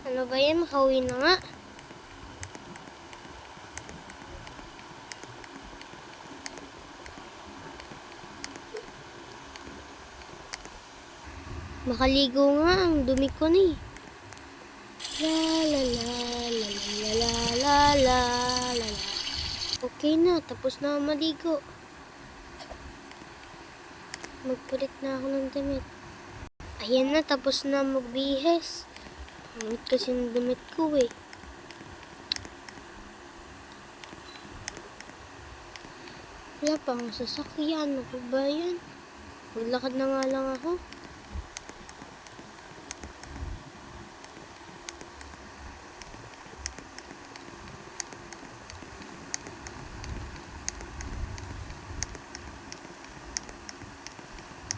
Ano ba yan? Makauwi na nga. Makaligo nga. Ang dumi ko na eh. La la la la la la la la la. Okay na. Tapos na ako maligo. Magpalit na ako ng damit. Ayan na. Tapos na magbihis. Pangit kasi ng damit ko eh. Wala pa akong sasakyan. Ano ba yan? Maglakad na nga lang ako.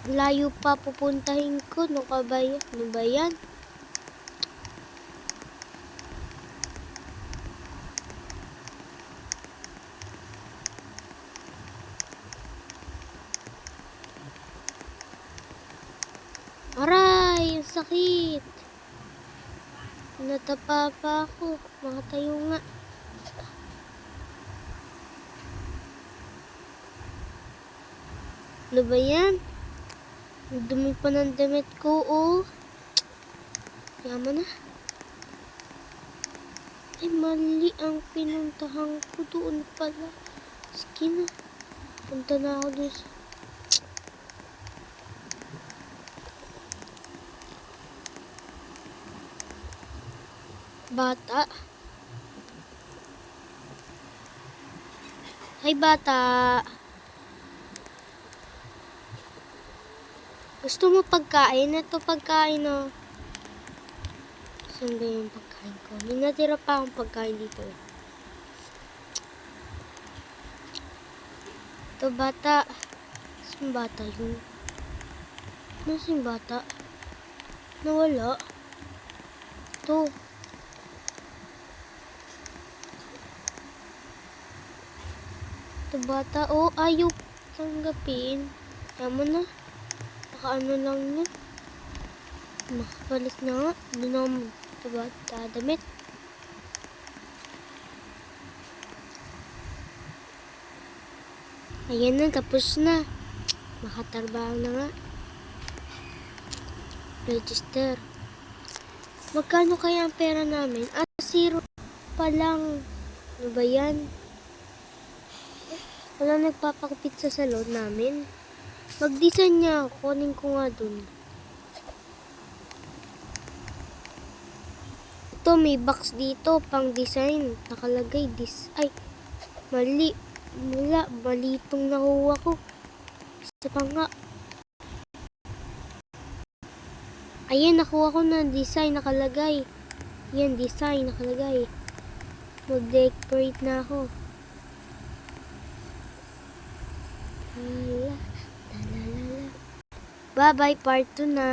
Layo pa pupuntahin ko. Ano ba yan? Aray! Ang sakit! Natapa pa ako. Makatayo nga. Ano ba yan? Ang dumi pa ng damit ko, oh. Yaman na. Ay, mali ang pinuntahan ko doon pala. Sige na. Punta na ako doon sa... Bata. Hay, bata. Gusto mo pagkain? Ito pagkain, oh. Saan ba yung pagkain ko? May natira pa akong pagkain dito. Ito, bata. Saan bata yun? Nasaan bata? Nawala. Ito. Ito, bata. Oh, ayaw tanggapin. Yaman na. Ano lang yun. Makabalik na nga. Doon ako dadamit. Ayan na, tapos na. Makatrabaho na nga. Register. Magkano kaya ang pera namin? 0 pa lang. Ano ba yan? Wala nagpapakupit sa salon namin. Mag-design niya ako. Kunin ko nga dun. Ito, may box dito. Pang design. Nakalagay ay, mali. Mali itong nakuha ko. Isa pa nga. Ayan, nakuha ko na design. Nakalagay. Yan, design. Nakalagay. Mag-decorate na ako. Bye-bye, part 2 na.